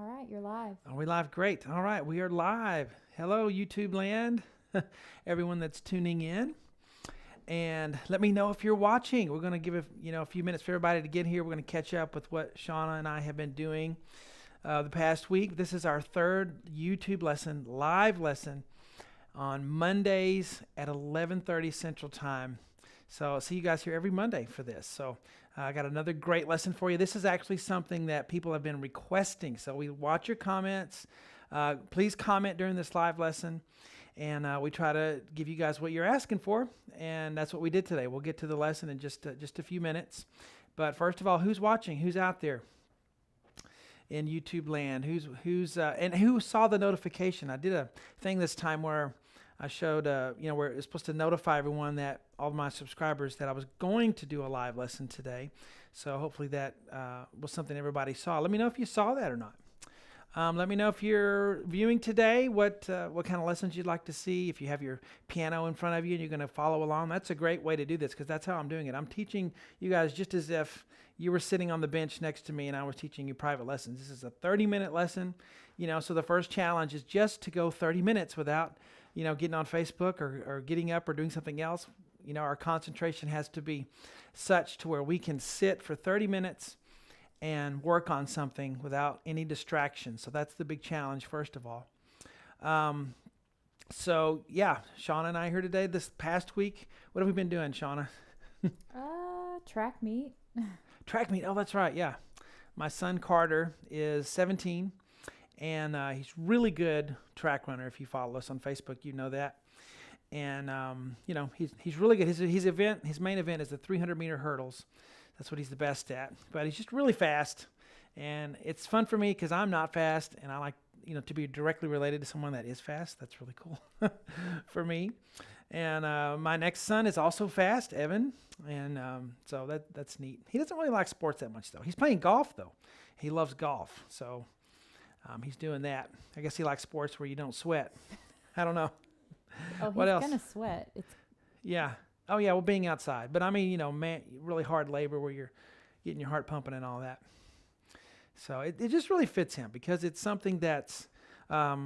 All right, you're live. Are we live? Great. All right, we are live. Hello, YouTube land, everyone that's tuning in. And let me know if you're watching. We're going to give a few minutes for everybody to get here. We're going to catch up with what Shawn and I have been doing the past week. This is our third YouTube lesson, live lesson on Mondays at 11:30 Central Time. So I'll see you guys here every Monday for this. So I got another great lesson for you. This is actually something that people have been requesting. So we watch your comments. Please comment during this live lesson. And we try to give you guys what you're asking for. And that's what we did today. We'll get to the lesson in just a few minutes. But first of all, who's watching? Who's out there in YouTube land? And who saw the notification? I did a thing this time where I showed, where it's supposed to notify everyone that all of my subscribers that I was going to do a live lesson today. So hopefully that was something everybody saw. Let me know if you saw that or not. Let me know if you're viewing today, what kind of lessons you'd like to see. If you have your piano in front of you and you're going to follow along, that's a great way to do this because that's how I'm doing it. I'm teaching you guys just as if you were sitting on the bench next to me and I was teaching you private lessons. This is a 30-minute lesson, so the first challenge is just to go 30 minutes without getting on Facebook or getting up or doing something else. Our concentration has to be such to where we can sit for 30 minutes and work on something without any distraction. So that's the big challenge, first of all. Shawn and I are here today. This past week, what have we been doing, Shauna? Track meet. Track meet. Oh, that's right. Yeah. My son Carter is 17, and he's really good track runner. If you follow us on Facebook, you know that. And he's really good. His main event is the 300-meter hurdles. That's what he's the best at. But he's just really fast, and it's fun for me because I'm not fast, and I like to be directly related to someone that is fast. That's really cool for me. And my next son is also fast, Evan, and so that's neat. He doesn't really like sports that much though. He's playing golf though. He loves golf, so he's doing that. I guess he likes sports where you don't sweat. I don't know. Oh, What he's else? gonna sweat. Yeah. Oh, yeah, well, being outside. But, I mean, really hard labor where you're getting your heart pumping and all that. So it just really fits him because it's something that's, where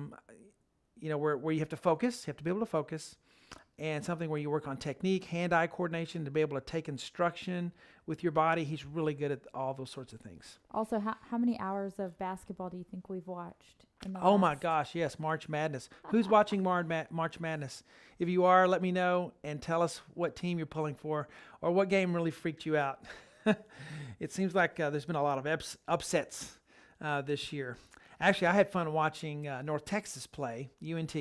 you have to focus. You have to be able to focus. And something where you work on technique, hand-eye coordination, to be able to take instruction with your body. He's really good at all those sorts of things. Also, how many hours of basketball do you think we've watched? Oh my gosh, yes, March Madness. Who's watching March Madness? If you are, let me know and tell us what team you're pulling for or what game really freaked you out. It seems like there's been a lot of upsets this year. Actually, I had fun watching North Texas play, UNT.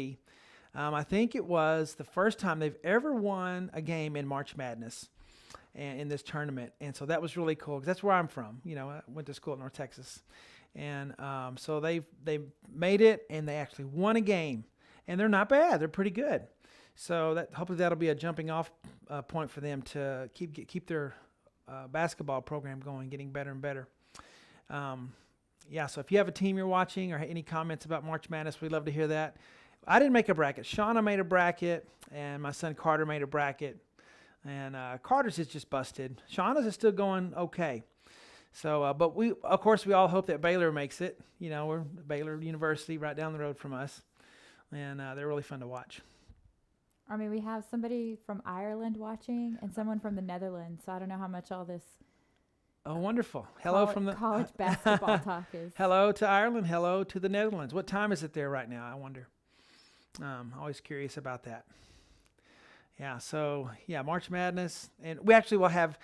I think it was the first time they've ever won a game in March Madness and in this tournament. And so that was really cool because that's where I'm from. I went to school at North Texas. And so they made it, and they actually won a game. And they're not bad. They're pretty good. So hopefully that'll be a jumping off point for them to keep their basketball program going, getting better and better. So if you have a team you're watching or any comments about March Madness, we'd love to hear that. I didn't make a bracket. Shauna made a bracket, and my son Carter made a bracket. And Carter's is just busted. Shauna's is still going okay. So, but we all hope that Baylor makes it. We're Baylor University right down the road from us, and they're really fun to watch. I mean, we have somebody from Ireland watching and someone from the Netherlands. So I don't know how much all this. Oh, wonderful! Hello from the college basketball talk is. Hello to Ireland. Hello to the Netherlands. What time is it there right now? I wonder. Always curious about that. Yeah. So March Madness, and we actually will have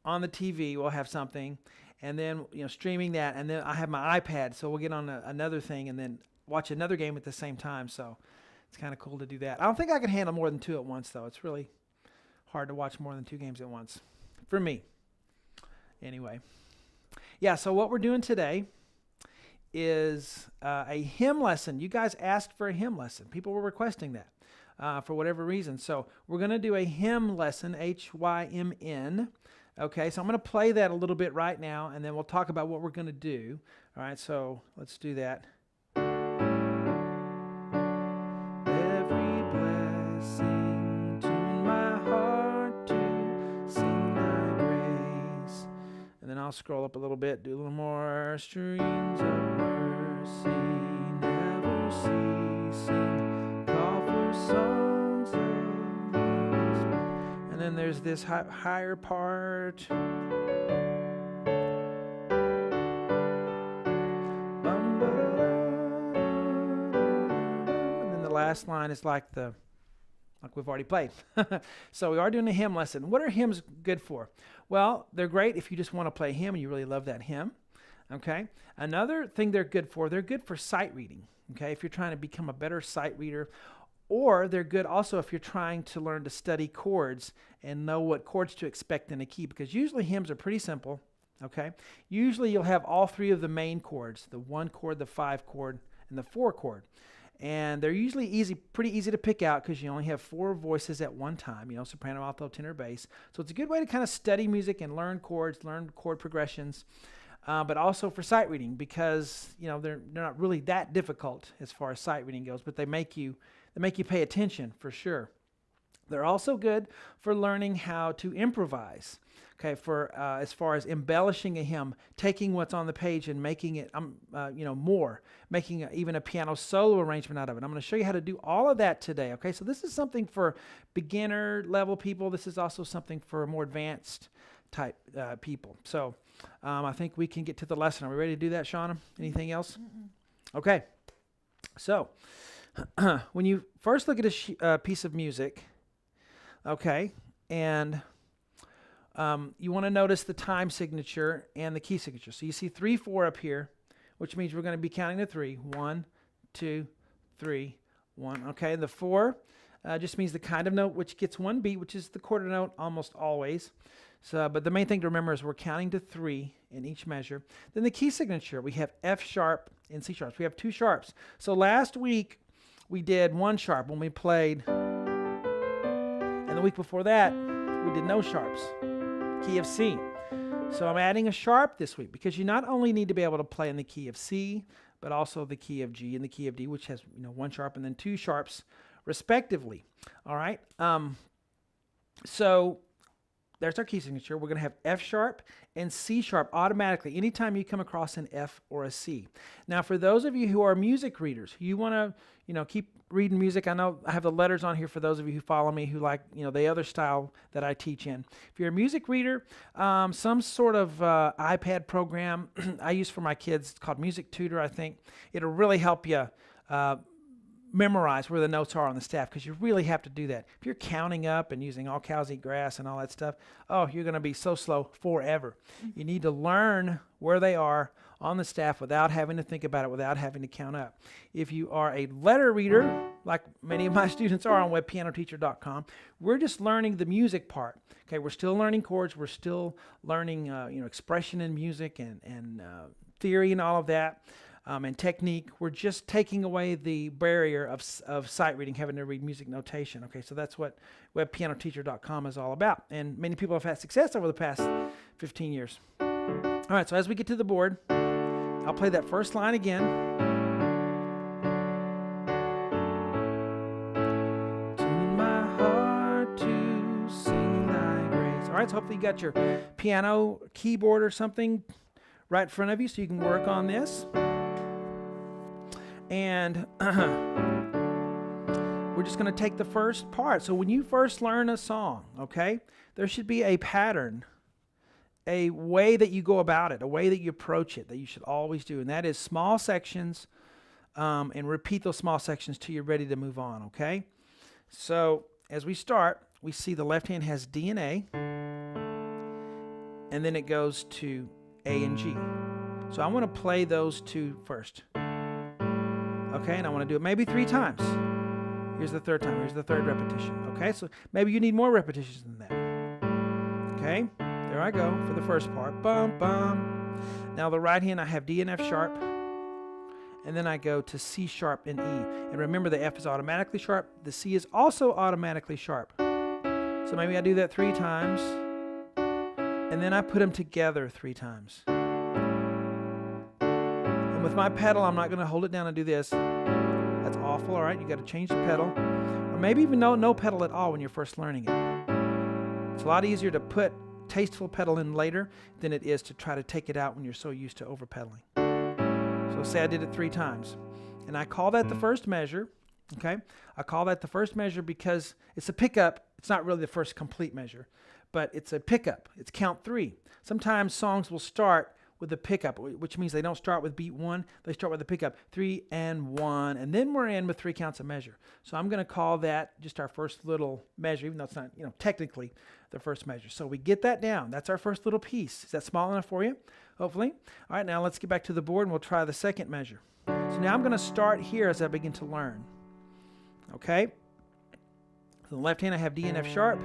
on the TV, we'll have something, and then streaming that, and then I have my iPad, so we'll get on another thing and then watch another game at the same time. So it's kind of cool to do that. I don't think I can handle more than two at once, though. It's really hard to watch more than two games at once, for me. Anyway, so what we're doing today is a hymn lesson. You guys asked for a hymn lesson. People were requesting that for whatever reason. So we're going to do a hymn lesson, HYMN. Okay, so I'm going to play that a little bit right now, and then we'll talk about what we're going to do. All right, so let's do that. Every blessing to my heart to sing thy grace. And then I'll scroll up a little bit, do a little more. Streams of mercy never ceasing, call for songs of praise. And then there's this higher part. Last line is like we've already played. So we are doing a hymn lesson. What are hymns good for? Well, they're great if you just want to play a hymn and you really love that hymn. Okay. Another thing they're good for sight reading. Okay. If you're trying to become a better sight reader, or they're good also if you're trying to learn to study chords and know what chords to expect in a key, because usually hymns are pretty simple. Okay. Usually you'll have all three of the main chords, the 1 chord, the 5 chord, and the 4 chord. And they're usually pretty easy to pick out because you only have 4 voices at one time, soprano, alto, tenor, bass. So it's a good way to kind of study music and learn chords, learn chord progressions, but also for sight reading because, they're not really that difficult as far as sight reading goes, but they make you pay attention for sure. They're also good for learning how to improvise. Okay, for as far as embellishing a hymn, taking what's on the page and making it, more, making even a piano solo arrangement out of it. I'm going to show you how to do all of that today. Okay, so this is something for beginner level people. This is also something for more advanced type people. So I think we can get to the lesson. Are we ready to do that, Shawn? Anything else? Mm-mm. Okay. So when you first look at a piece of music, okay, and you want to notice the time signature and the key signature. So you see 3, 4 up here, which means we're going to be counting to 3. 1, 2, 3, 1. Okay, and the 4 just means the kind of note which gets 1 beat, which is the quarter note almost always. So, but the main thing to remember is we're counting to 3 in each measure. Then the key signature, we have F sharp and C sharps. We have 2 sharps. So last week we did 1 sharp when we played, and the week before that we did no sharps. Key of C. So I'm adding a sharp this week because you not only need to be able to play in the key of C, but also the key of G and the key of D, which has 1 sharp and then 2 sharps respectively. All right. So there's our key signature. We're going to have F sharp and C sharp automatically anytime you come across an F or a C. Now, for those of you who are music readers, you want to keep reading music. I know I have the letters on here for those of you who follow me who like the other style that I teach in. If you're a music reader, some sort of iPad program I use for my kids, it's called Music Tutor, I think. It'll really help you memorize where the notes are on the staff because you really have to do that. If you're counting up and using all cows eat grass and all that stuff, you're going to be so slow forever. You need to learn where they are on the staff without having to think about it, without having to count up. If you are a letter reader, like many of my students are on webpianoteacher.com, we're just learning the music part. Okay, we're still learning chords. We're still learning expression in music and theory and all of that. And technique. We're just taking away the barrier of sight reading, having to read music notation. Okay, so that's what webpianoteacher.com is all about. And many people have had success over the past 15 years. All right, so as we get to the board, I'll play that first line again. Tune my heart to sing thy grace. All right, so hopefully you got your piano keyboard or something right in front of you so you can work on this. And we're just going to take the first part. So when you first learn a song, okay, there should be a pattern, a way that you go about it, a way that you approach it that you should always do. And that is small sections and repeat those small sections till you're ready to move on, okay? So as we start, we see the left hand has D and A, and then it goes to A and G. So I want to play those 2 first. Okay, and I want to do it maybe 3 times. Here's the 3rd time. Here's the 3rd repetition. Okay, so maybe you need more repetitions than that. Okay, there I go for the first part. Bum, bum. Now the right hand, I have D and F sharp. And then I go to C sharp and E. And remember, the F is automatically sharp. The C is also automatically sharp. So maybe I do that 3 times. And then I put them together 3 times. With my pedal, I'm not going to hold it down and do this. That's awful, all right? You got to change the pedal. Or maybe even no pedal at all when you're first learning it. It's a lot easier to put tasteful pedal in later than it is to try to take it out when you're so used to over pedaling. So say I did it 3 times. And I call that the first measure, okay? I call that the first measure because it's a pickup. It's not really the first complete measure, but it's a pickup. It's count 3. Sometimes songs will start with a pickup, which means they don't start with beat 1. They start with a pickup, 3 and 1, and then we're in with 3 counts of measure. So I'm going to call that just our first little measure, even though it's not, technically the first measure. So we get that down. That's our first little piece. Is that small enough for you? Hopefully. All right, now let's get back to the board and we'll try the second measure. So now I'm going to start here as I begin to learn. Okay? So on the left hand I have D and F sharp.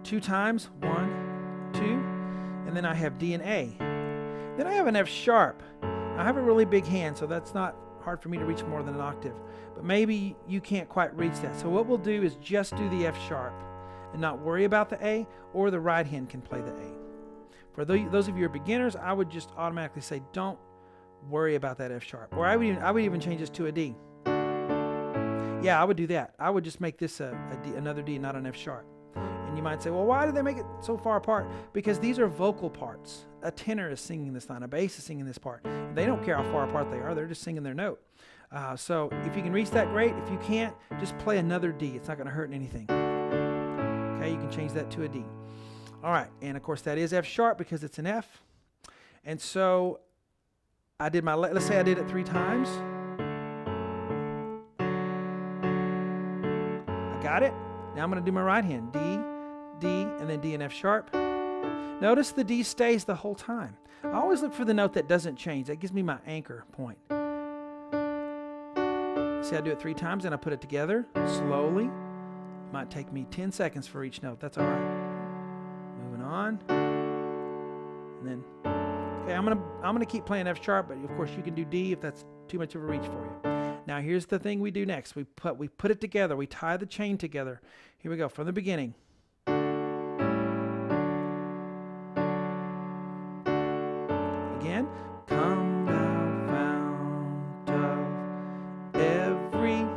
2 times, 1, 2, and then I have D and A. Then I have an F sharp. I have a really big hand, so that's not hard for me to reach more than an octave. But maybe you can't quite reach that. So what we'll do is just do the F sharp and not worry about the A, or the right hand can play the A. For those of you who are beginners, I would just automatically say don't worry about that F sharp. Or I would even change this to a D. Yeah, I would do that. I would just make this another D, not an F sharp. And you might say, well, why did they make it so far apart? Because these are vocal parts. A tenor is singing this line. A bass is singing this part. They don't care how far apart they are. They're just singing their note. So if you can reach that, great. If you can't, just play another D. It's not going to hurt anything. Okay, you can change that to a D. All right, and of course that is F sharp because it's an F. And so I did let's say I did it 3 times. I got it. Now I'm going to do my right hand. D, D, and then D and F sharp. Notice the D stays the whole time. I always look for the note that doesn't change. That gives me my anchor point. See, I do it 3 times and I put it together slowly. Might take me 10 seconds for each note. That's all right. Moving on. And then, okay, I'm gonna keep playing F sharp, but of course you can do D if that's too much of a reach for you. Now here's the thing we do next. We put it together. We tie the chain together. Here we go from the beginning. Again. Come thou fount of every.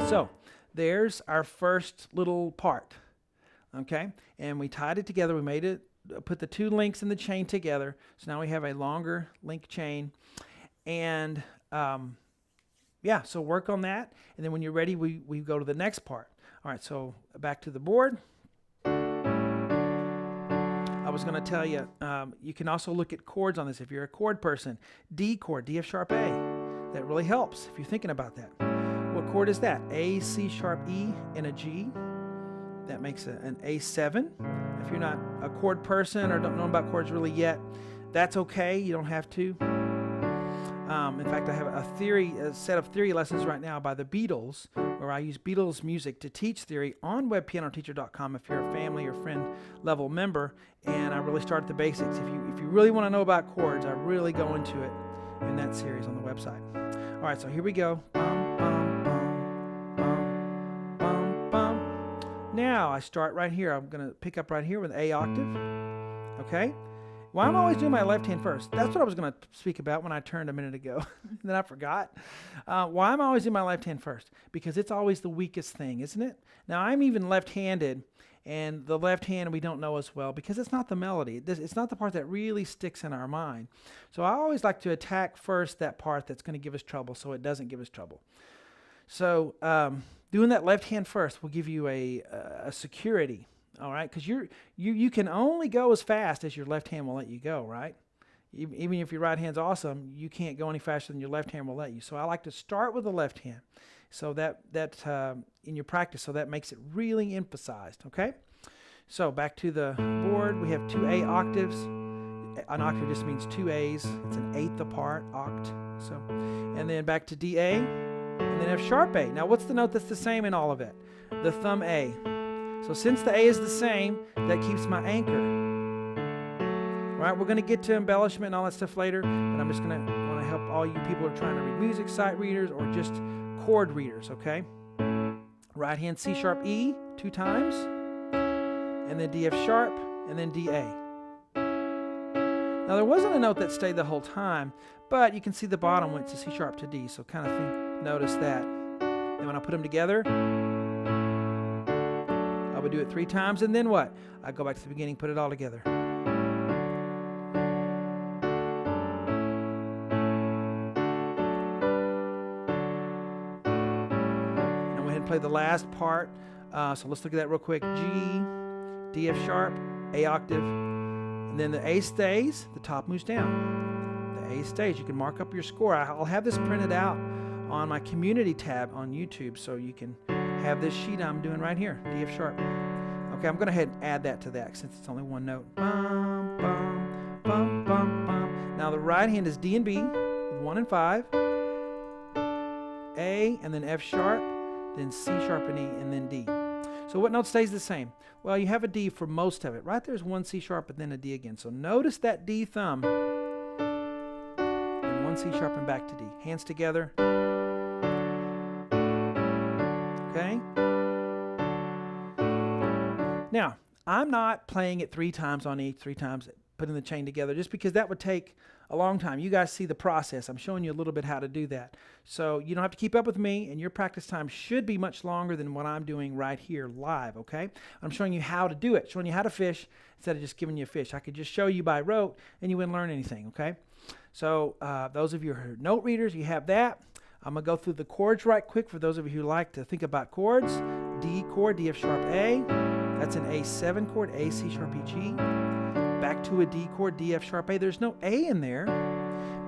So there's our first little part. Okay, and we tied it together. We made it. Put the 2 links in the chain together. So now we have a longer link chain, and yeah, so work on that, and then when you're ready, we go to the next part. All right, so back to the board. I was going to tell you, you can also look at chords on this if you're a chord person. D chord, D F sharp A. That really helps if you're thinking about that. What chord is that? A, C sharp, E, and a G. That makes an A7. If you're not a chord person or don't know about chords really yet, that's okay. You don't have to. In fact, I have a set of theory lessons right now by the Beatles, where I use Beatles music to teach theory on webpianoteacher.com if you're a family or friend level member. And I really start at the basics. If you really want to know about chords, I really go into it in that series on the website. All right, so here we go. Bum, bum, bum, bum, bum, bum. Now I start right here. I'm going to pick up right here with A octave. Okay? Why am I always doing my left hand first? That's what I was going to speak about when I turned a minute ago. Then I forgot. Why am I always doing my left hand first? Because it's always the weakest thing, isn't it? Now, I'm even left-handed, and the left hand we don't know as well because it's not the melody. It's not the part that really sticks in our mind. So I always like to attack first that part that's going to give us trouble so it doesn't give us trouble. So doing that left hand first will give you a security. All right, because you can only go as fast as your left hand will let you go, right? Even if your right hand's awesome, you can't go any faster than your left hand will let you. So I like to start with the left hand, so that in your practice, so that makes it really emphasized. Okay, so back to the board, we have 2 A octaves. An octave just means 2 A's. It's an eighth apart, oct. So, and then back to D A, and then F sharp A. Now, what's the note that's the same in all of it? The thumb A. So since the A is the same, that keeps my anchor. All right, we're going to get to embellishment and all that stuff later, but I'm just going to want to help all you people who are trying to read music, sight readers, or just chord readers, okay? Right hand C sharp E 2 times, and then D F sharp, and then D A. Now there wasn't a note that stayed the whole time, but you can see the bottom went to C sharp to D, so kind of notice that. Then when I put them together, I would do it 3 times, and then what? I go back to the beginning, put it all together. play the last part. So let's look at that real quick. G, D, F sharp, A octave, and then the A stays, the top moves down. The A stays. You can mark up your score. I'll have this printed out on my community tab on YouTube, so you can have this sheet I'm doing right here, D, F sharp. Okay, I'm going to go ahead and add that to that since it's only one note. Bum, bum, bum, bum, bum. Now the right hand is D and B with 1 and 5, A, and then F sharp, then C sharp and E, and then D. So what note stays the same? Well, you have a D for most of it. Right there's one C sharp and then a D again. So notice that D thumb, and one C sharp and back to D. Hands together. Okay? Now, I'm not playing it 3 times on each, 3 times putting the chain together, just because that would take a long time. You guys see the process. I'm showing you a little bit how to do that. So you don't have to keep up with me, and your practice time should be much longer than what I'm doing right here live, okay? I'm showing you how to do it, showing you how to fish instead of just giving you a fish. I could just show you by rote, and you wouldn't learn anything, okay? So those of you who are note readers, you have that. I'm going to go through the chords right quick for those of you who like to think about chords. D chord, D, F sharp, A. That's an A7 chord, A, C sharp, E, G. Back to a D chord, D, F sharp, A. There's no A in there,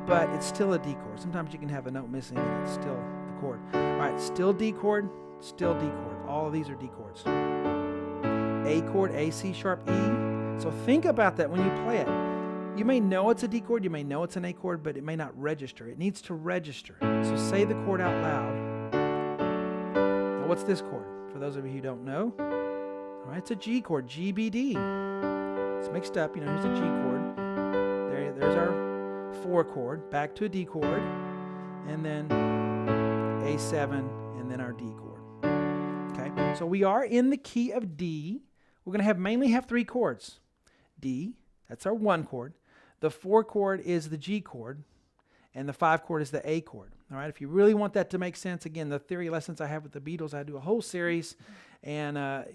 but it's still a D chord. Sometimes you can have a note missing and it's still the chord. All right, still D chord, still D chord. All of these are D chords. A chord, A, C sharp, E. So think about that when you play it. You may know it's a D chord, you may know it's an A chord, but it may not register. It needs to register. So say the chord out loud. Now what's this chord? For those of you who don't know. All right, it's a G chord, G, B, D. It's mixed up, here's a G chord. There's our 4 chord, back to a D chord, and then A7, and then our D chord. Okay, so we are in the key of D. We're going to mainly have 3 chords. D, that's our 1 chord. The 4 chord is the G chord, and the 5 chord is the A chord. All right, if you really want that to make sense, again, the theory lessons I have with the Beatles, I do a whole series, and I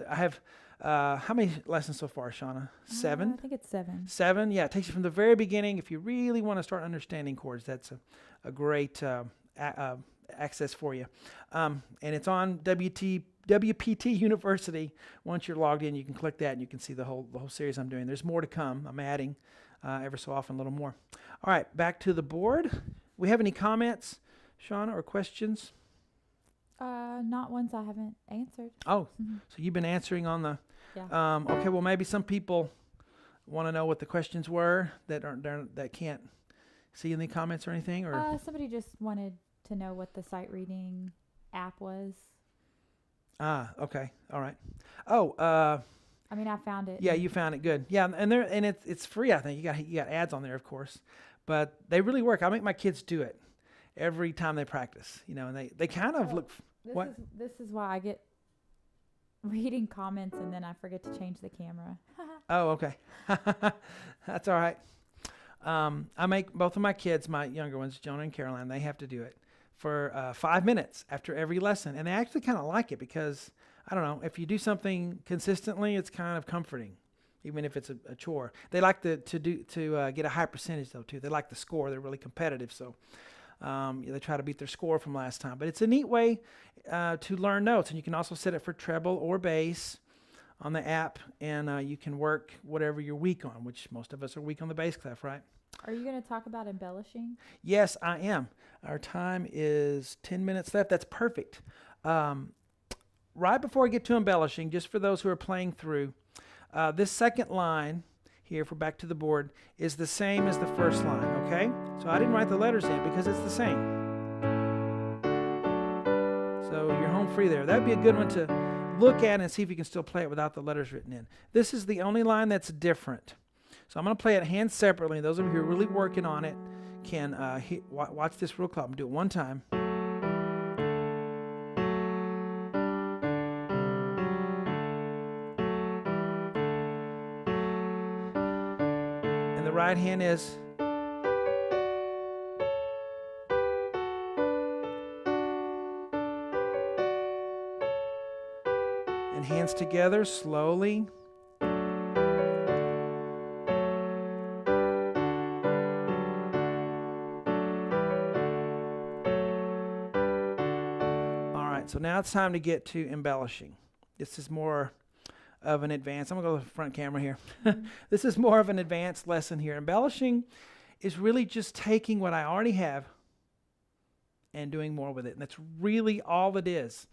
have how many lessons so far, Shauna? 7? I think it's 7. 7, yeah. It takes you from the very beginning. If you really want to start understanding chords, that's a great access for you. And it's on WPT University. Once you're logged in, you can click that and you can see the whole series I'm doing. There's more to come. I'm adding ever so often a little more. All right, back to the board. We have any comments, Shauna, or questions? Not ones I haven't answered. Oh, so you've been answering on the... Yeah. Okay, well, maybe some people want to know what the questions were that can't see in the comments or anything? Or Somebody just wanted to know what the sight reading app was. Okay. All right. Oh, I mean, I found it. yeah, you found it. Good. Yeah, and it's free, I think. You got ads on there, of course. But they really work. I make my kids do it every time they practice, and they kind of look... What? This is why I get reading comments and then I forget to change the camera. Oh, okay. That's all right. I make both of my kids, my younger ones, Jonah and Caroline, they have to do it for 5 minutes after every lesson. And they actually kind of like it because, I don't know, if you do something consistently, it's kind of comforting, even if it's a chore. They like to get a high percentage, though, too. They like the score. They're really competitive, so... they try to beat their score from last time. But it's a neat way to learn notes. And you can also set it for treble or bass on the app. And you can work whatever you're weak on, which most of us are weak on the bass clef, right? Are you going to talk about embellishing? Yes, I am. Our time is 10 minutes left. That's perfect. Right before I get to embellishing, just for those who are playing through, this second line... here, if we're back to the board, is the same as the first line, okay? So I didn't write the letters in because it's the same. So you're home free there. That would be a good one to look at and see if you can still play it without the letters written in. This is the only line that's different. So I'm going to play it hands separately. Those of you who are really working on it can watch this real close. I'm going to do it one time. Right hand is and hands together slowly. All right, So now it's time to get to embellishing. This is more of an advanced, I'm going to go to the front camera here. This is more of an advanced lesson here. Embellishing is really just taking what I already have and doing more with it. And that's really all it is.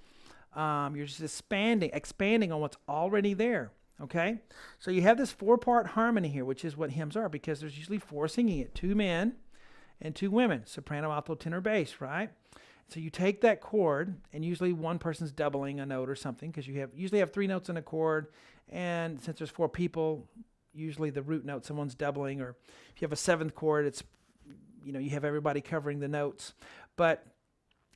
You're just expanding on what's already there. Okay? So you have this 4-part harmony here, which is what hymns are, because there's usually 4 singing it. 2 men and 2 women. Soprano, alto, tenor, bass, right? So you take that chord, and usually one person's doubling a note or something, because you usually have 3 notes in a chord, and since there's 4 people, usually the root note someone's doubling, or if you have a 7th chord, it's, you have everybody covering the notes. But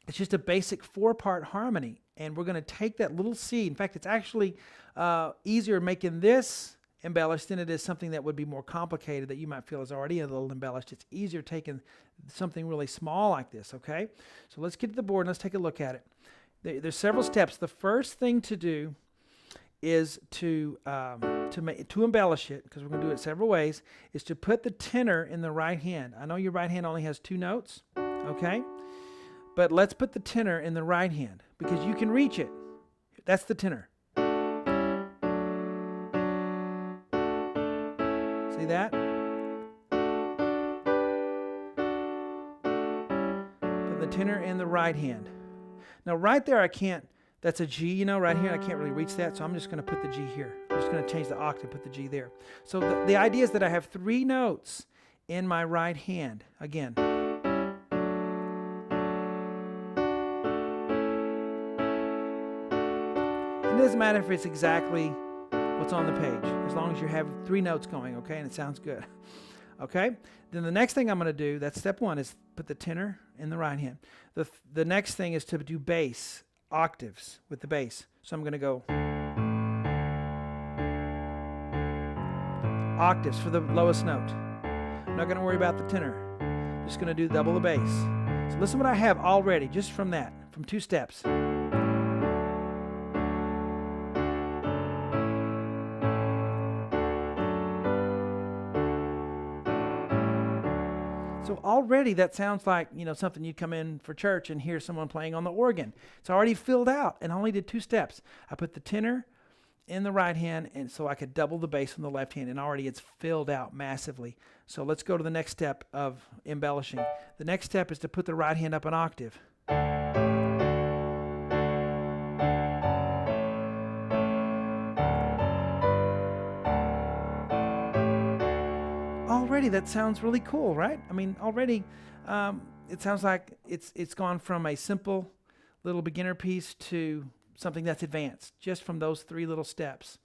it's just a basic 4-part harmony, and we're going to take that little C. In fact, it's actually easier making this embellished than it is something that would be more complicated that you might feel is already a little embellished. It's easier taking something really small like this, okay? So let's get to the board and let's take a look at it. There's several steps. The first thing to do is to embellish it, because we're going to do it several ways, is to put the tenor in the right hand. I know your right hand only has 2 notes, okay? But let's put the tenor in the right hand, because you can reach it. That's the tenor. See that? Put the tenor in the right hand. Now right there I can't, that's a G, right here, I can't really reach that, so I'm just going to put the G here. I'm just going to change the octave, put the G there. So the idea is that I have 3 notes in my right hand. Again. It doesn't matter if it's exactly what's on the page, as long as you have 3 notes going, okay, and it sounds good. Okay? Then the next thing I'm going to do, that's step 1, is put the tenor in the right hand. The next thing is to do bass, octaves with the bass. So I'm going to go octaves for the lowest note. I'm not going to worry about the tenor. I'm just going to do double the bass. So listen what I have already, just from that, from 2 steps. So already that sounds like, something you'd come in for church and hear someone playing on the organ. It's already filled out, and I only did 2 steps. I put the tenor in the right hand, and so I could double the bass on the left hand, and already it's filled out massively. So let's go to the next step of embellishing. The next step is to put the right hand up an octave. Already that sounds really cool, right? I mean, already it sounds like it's gone from a simple little beginner piece to something that's advanced, just from those 3 little steps.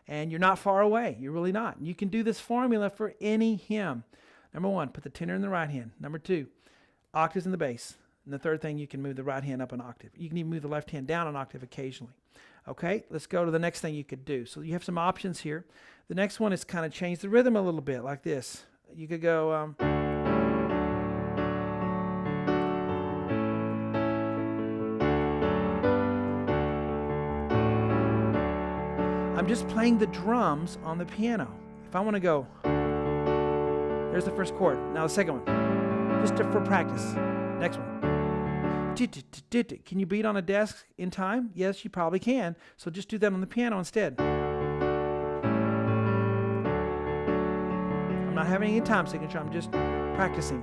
And you're not far away. You're really not. You can do this formula for any hymn. Number 1, put the tenor in the right hand. Number 2, octaves in the bass. And the third thing, you can move the right hand up an octave. You can even move the left hand down an octave occasionally. Okay, let's go to the next thing you could do. So you have some options here. The next one is kind of change the rhythm a little bit, like this. You could go... I'm just playing the drums on the piano. If I want to go, there's the first chord. Now the second one, just for practice. Next one. Can you beat on a desk in time? Yes, you probably can. So just do that on the piano instead. I'm not having any time signature. I'm just practicing.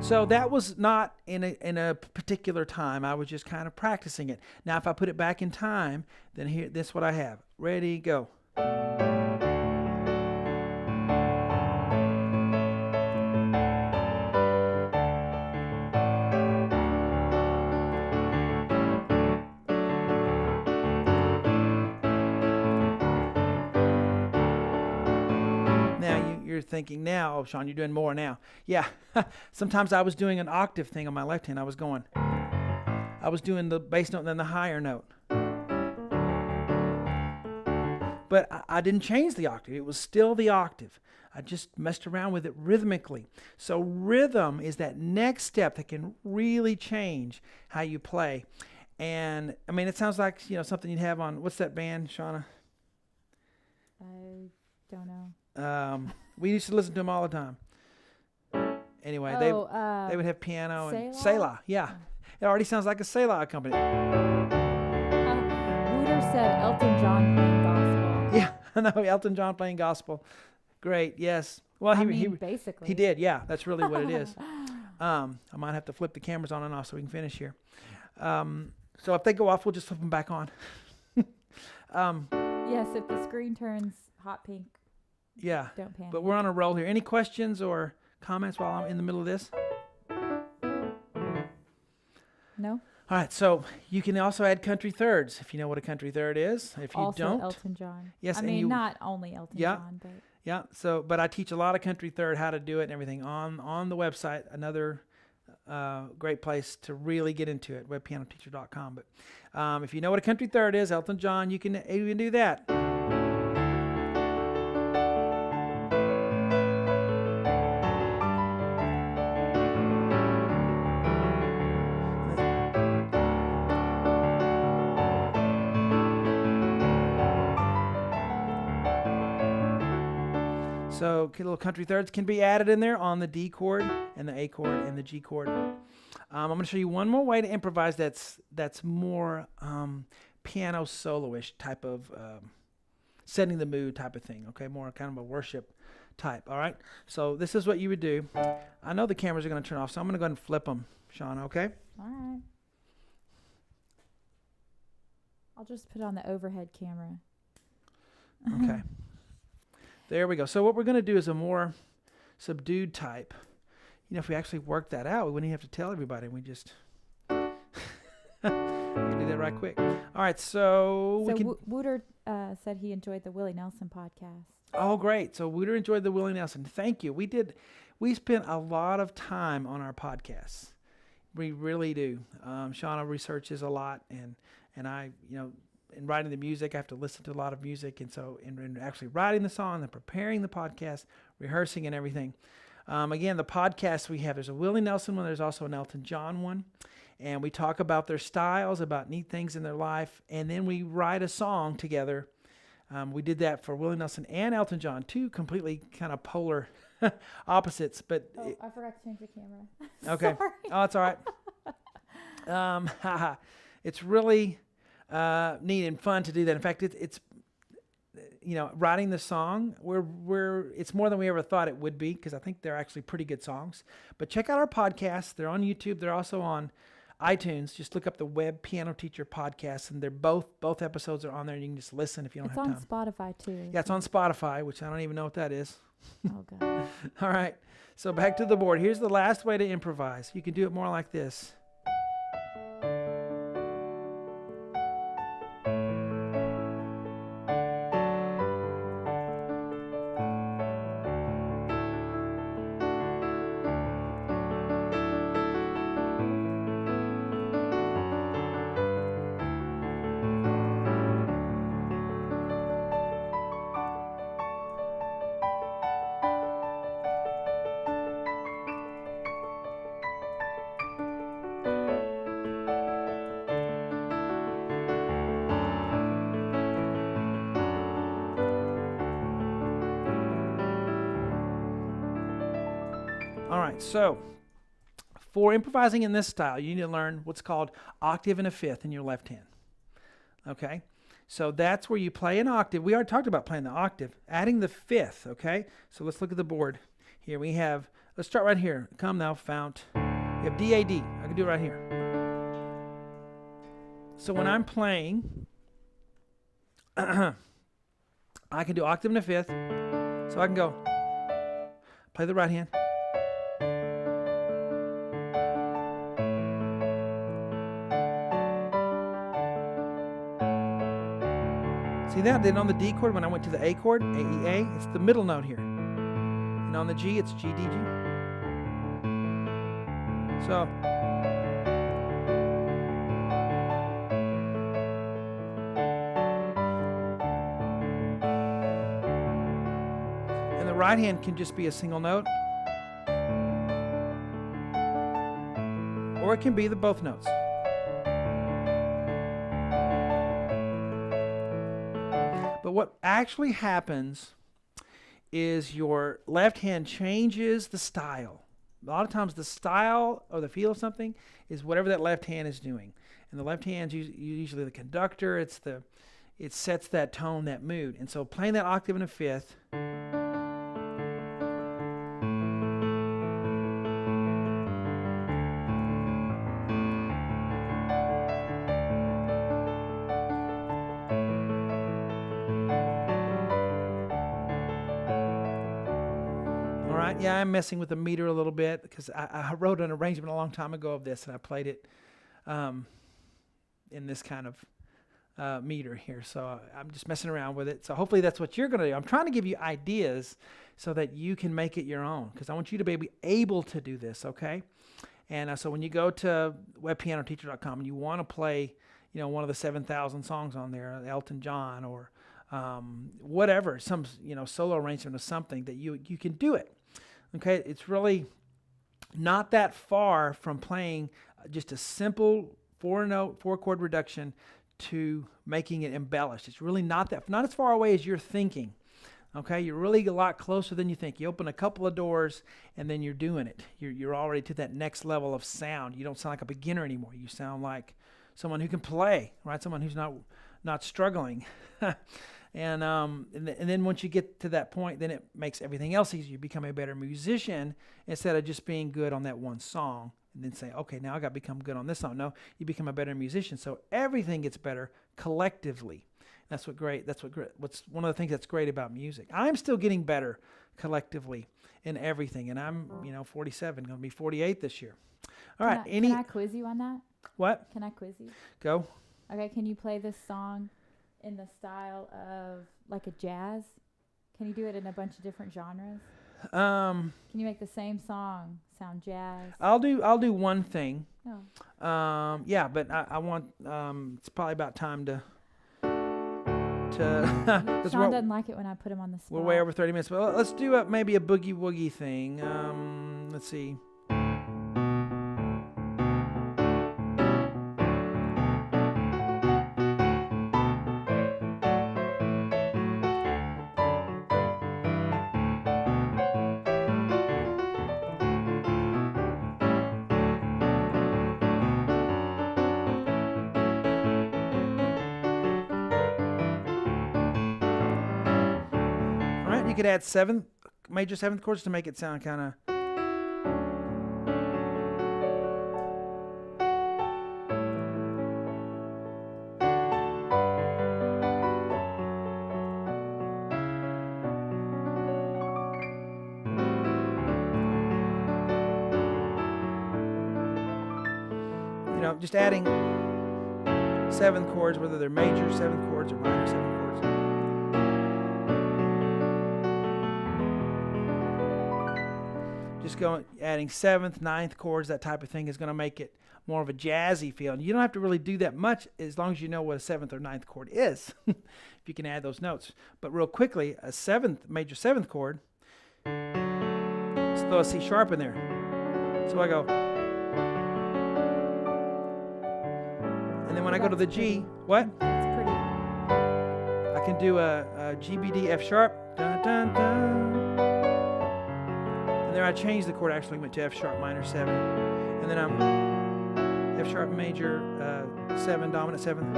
So that was not in a particular time. I was just kind of practicing it. Now, if I put it back in time, then here, this is what I have. Ready, go. You're thinking now, oh, Shawn, you're doing more now. Yeah, sometimes I was doing an octave thing on my left hand. I was doing the bass note and then the higher note. But I didn't change the octave. It was still the octave. I just messed around with it rhythmically. So rhythm is that next step that can really change how you play. And I mean, it sounds like, something you'd have on, what's that band, Shauna? I don't know. We used to listen to them all the time. Anyway, they would have piano and Selah. Yeah, it already sounds like a Selah accompaniment. Wooter said Elton John playing gospel. Yeah, I know, Elton John playing gospel. Great, yes. Well, basically. he did, yeah. That's really what it is. I might have to flip the cameras on and off so we can finish here. So if they go off, we'll just flip them back on. Yes, if the screen turns hot pink, yeah. don't panic. But we're on a roll here. Any questions or comments while I'm in the middle of this? No? All right, so you can also add country thirds if you know what a country third is. If you also don't, Elton John. Yes, I and mean, not only Elton John, but yeah. So, but I teach a lot of country third, how to do it, and everything on the website. Another great place to really get into it, webpianoteacher.com. But if you know what a country third is, Elton John, you can even do that. So little country thirds can be added in there on the D chord and the A chord and the G chord. I'm going to show you one more way to improvise that's more piano soloish type of setting the mood type of thing, okay? More kind of a worship type, all right? So this is what you would do. I know the cameras are going to turn off, so I'm going to go ahead and flip them, Shawn, okay? all right. I'll just put on the overhead camera. Okay. There we go. So what we're going to do is a more subdued type. You know, if we actually work that out, we wouldn't even have to tell everybody. We just we can do that right quick. All right, so we can. Wooter said he enjoyed the Willie Nelson podcast. Oh, great! So Wooter enjoyed the Willie Nelson. Thank you. We spent a lot of time on our podcasts. We really do. Shawn researches a lot, and I, in writing the music, I have to listen to a lot of music, and so in actually writing the song and preparing the podcast, rehearsing and everything. Again, the podcasts we have, there's a Willie Nelson one, there's also an Elton John one, and we talk about their styles, about neat things in their life, and then we write a song together. We did that for Willie Nelson and Elton John, two completely kind of polar opposites. But I forgot to change the camera. Okay. Oh, it's all right. It's really neat and fun to do that. In fact, it's writing the song, it's more than we ever thought it would be, because I think they're actually pretty good songs. But check out our podcasts. They're on YouTube. They're also on iTunes. Just look up the Web Piano Teacher podcast, and they're both episodes are on there, and you can just listen if you don't have time. It's on Spotify too. Yeah, it's on Spotify, which I don't even know what that is. Oh God. All right. So back to the board. Here's the last way to improvise. You can do it more like this. All right, so for improvising in this style, you need to learn what's called octave and a fifth in your left hand. Okay, so that's where you play an octave. We already talked about playing the octave, adding the fifth. Okay, so let's look at the board. Here we have, let's start right here. Come thou fount. We have D-A-D. I can do it right here. So when I'm playing, I can do octave and a fifth. So I can go, play the right hand. See that? Then on the D chord, when I went to the A chord, A-E-A, it's the middle note here. And on the G, it's G-D-G. So, and the right hand can just be a single note, or it can be the both notes. But what actually happens is your left hand changes the style. A lot of times the style or the feel of something is whatever that left hand is doing. And the left hand's usually the conductor. It sets that tone, that mood. And so playing that octave in a fifth. Yeah, I'm messing with the meter a little bit because I wrote an arrangement a long time ago of this, and I played it in this kind of meter here. So I'm just messing around with it. So hopefully that's what you're going to do. I'm trying to give you ideas so that you can make it your own, because I want you to be able to do this, okay? And so when you go to webpianoteacher.com and you want to play, one of the 7,000 songs on there, Elton John or whatever, some solo arrangement of something, that you can do it. Okay, it's really not that far from playing just a simple 4-chord reduction to making it embellished. It's really not as far away as you're thinking. Okay, you're really a lot closer than you think. You open a couple of doors and then you're doing it. You're already to that next level of sound. You don't sound like a beginner anymore. You sound like someone who can play, right? Someone who's not struggling. And then once you get to that point, then it makes everything else easier. You become a better musician instead of just being good on that one song and then say, okay, now I got to become good on this song. No, you become a better musician. So everything gets better collectively. What's one of the things that's great about music. I'm still getting better collectively in everything, and I'm 47, going to be 48 this year. All right. Can I quiz you on that? What? Can I quiz you? Go. Okay. Can you play this song in the style of like a jazz? Can you do it in a bunch of different genres? Can you make the same song sound jazz? I'll do one thing. Oh. Yeah, but I want it's probably about time to Shawn doesn't like it when I put him on the spot. We're way over 30 minutes, but let's do maybe a Boogie Woogie thing. Let's see. You could add major seventh chords to make it sound kind of. Just adding seventh chords, whether they're major seventh chords or minor seventh chords. Just adding seventh, ninth chords, that type of thing is going to make it more of a jazzy feel. And you don't have to really do that much as long as you know what a seventh or ninth chord is. If you can add those notes. But real quickly, a major seventh chord, let's throw a C sharp in there. So I go. And then when I go to the G, what? That's pretty. I can do a G, B, D, F sharp. Dun, dun, dun. There I changed the chord, actually went to F sharp minor 7, and then I'm F sharp major 7, dominant 7,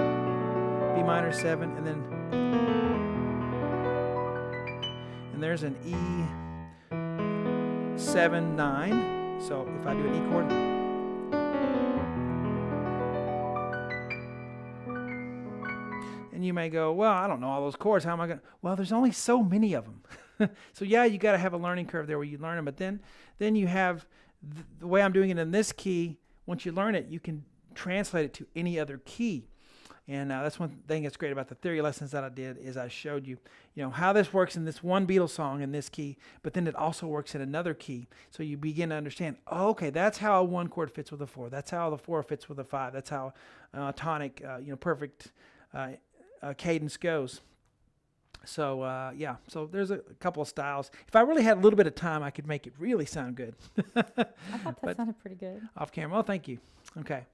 B minor 7, and there's an E 7 9. So if I do an E chord, and you may go, well, I don't know all those chords. How am I going to? Well, there's only so many of them. So yeah, you got to have a learning curve there where you learn them, but then you have the way I'm doing it in this key. Once you learn it, you can translate it to any other key, and that's one thing that's great about the theory lessons that I did is I showed you, how this works in this one Beatles song in this key, but then it also works in another key. So you begin to understand, oh, okay, that's how a 1 chord fits with a 4. That's how the 4 fits with a 5. That's how tonic, perfect cadence goes. So, so there's a couple of styles. If I really had a little bit of time, I could make it really sound good. I thought that sounded pretty good. Off camera. Oh, thank you. Okay.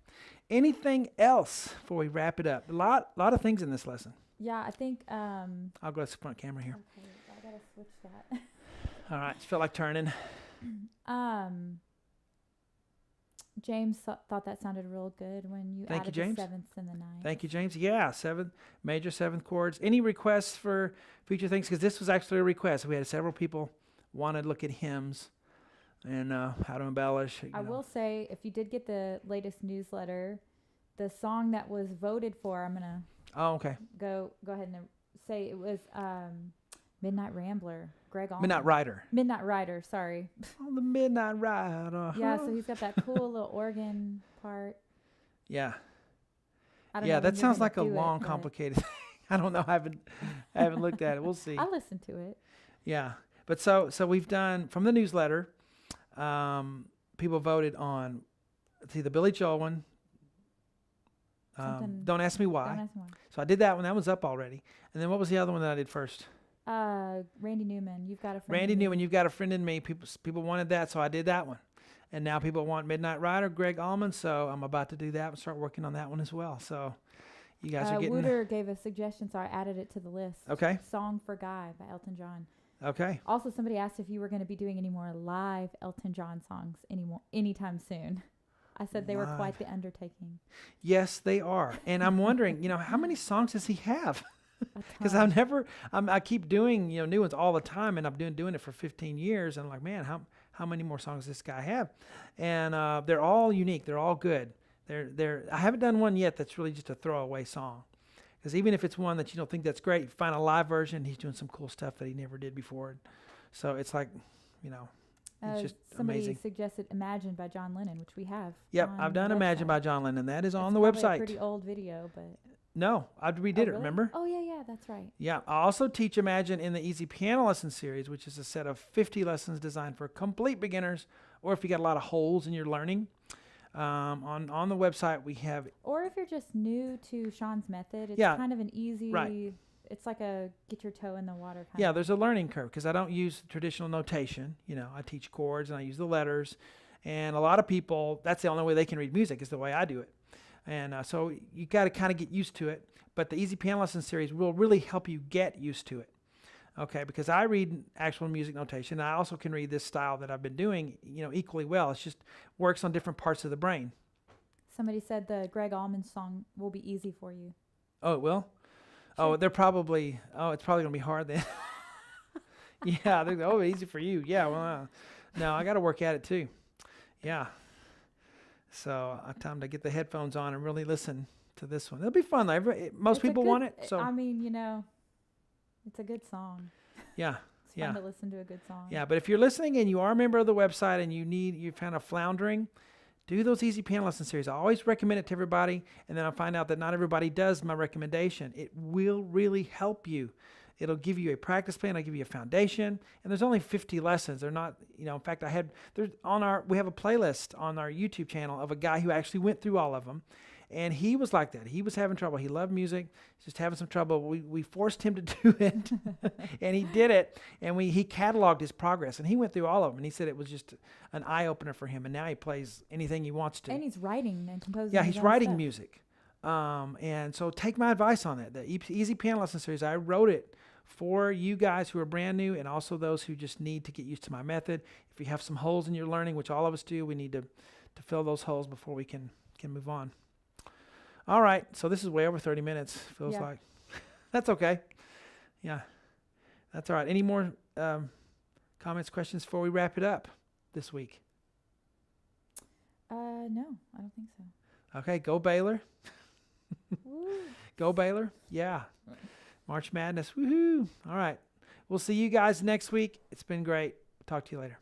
Anything else before we wrap it up? A lot of things in this lesson. Yeah, I think. I'll go to the front camera here. Okay, I gotta switch that. All right, just feel like turning. James thought that sounded real good when you added the sevenths and the ninths. Thank you, James. Yeah, major seventh chords. Any requests for future things? Because this was actually a request. We had several people wanted to look at hymns and how to embellish. I will say, if you did get the latest newsletter, the song that was voted for, I'm gonna. Oh, okay. Go ahead and say it was Midnight Rambler, Greg Allman. Midnight Rider, sorry. Oh, the Midnight Rider. Yeah, so he's got that cool little organ part. Yeah. I don't know that sounds like a long, complicated thing. I don't know. I haven't looked at it. We'll see. I'll listen to it. Yeah. But so we've done, from the newsletter, people voted on, the Billy Joel one. Don't ask me why. Don't ask me why. So I did that one. That was up already. And then what was the other one that I did first? Randy Newman. You've got a friend. Randy Newman. You've got a friend in me. People wanted that, so I did that one. And now people want Midnight Rider, Greg Allman. So I'm about to do that and start working on that one as well. So you guys are getting. Wooter gave a suggestion, so I added it to the list. Okay. Song for Guy by Elton John. Okay. Also, somebody asked if you were going to be doing any more live Elton John songs anytime soon. I said they were quite the undertaking. Yes, they are. And I'm wondering, how many songs does he have? Because I keep doing, new ones all the time, and I've been doing it for 15 years. And I'm like, man, how many more songs does this guy have? And they're all unique. They're all good. I haven't done one yet that's really just a throwaway song. Because even if it's one that you don't think that's great, you find a live version, he's doing some cool stuff that he never did before. So it's like, it's just somebody amazing. Suggested Imagine by John Lennon, which we have. Yep, I've done Imagine by John Lennon. That is on the It's website. A pretty old video, but. No, I redid it, remember? Oh, yeah, that's right. Yeah, I also teach Imagine in the Easy Piano Lesson series, which is a set of 50 lessons designed for complete beginners, or if you got a lot of holes in your learning. On the website, we have... Or if you're just new to Shawn's method, it's kind of an easy... Right. It's like a get your toe in the water kind of. There's a learning curve because I don't use traditional notation. I teach chords and I use the letters. And a lot of people, that's the only way they can read music is the way I do it. And so you got to kind of get used to it. But the Easy Piano Lesson series will really help you get used to it. Okay, because I read actual music notation. I also can read this style that I've been doing, equally well. It's just works on different parts of the brain. Somebody said the Greg Allman song will be easy for you. Oh, it will? Sure. It's probably going to be hard then. Yeah, easy for you. Yeah, well, no, I got to work at it too. Yeah. So I have time to get the headphones on and really listen to this one. It'll be fun. Most people want it. So I mean, it's a good song. Yeah. It's fun to listen to a good song. Yeah, but if you're listening and you are a member of the website and you're kind of floundering, do those Easy Piano Lesson series. I always recommend it to everybody, and then I find out that not everybody does my recommendation. It will really help you. It'll give you a practice plan. I'll give you a foundation, and there's only 50 lessons. They're not, in fact, we have a playlist on our YouTube channel of a guy who actually went through all of them, and he was like that. He was having trouble. He loved music. He's just having some trouble. We forced him to do it, and he did it, and he cataloged his progress, and he went through all of them, and he said it was just an eye-opener for him, and now he plays anything he wants to. And he's writing and composing. Yeah, he's writing music. And so take my advice on that. The Easy Piano Lesson series, I wrote it for you guys who are brand new and also those who just need to get used to my method. If you have some holes in your learning, which all of us do, we need to fill those holes before we can move on. All right, so this is way over 30 minutes, feels like. That's okay. Yeah, that's all right. Any more comments, questions before we wrap it up this week? No, I don't think so. Okay, go Baylor. Go Baylor. Yeah. March Madness. Woohoo. All right. We'll see you guys next week. It's been great. Talk to you later.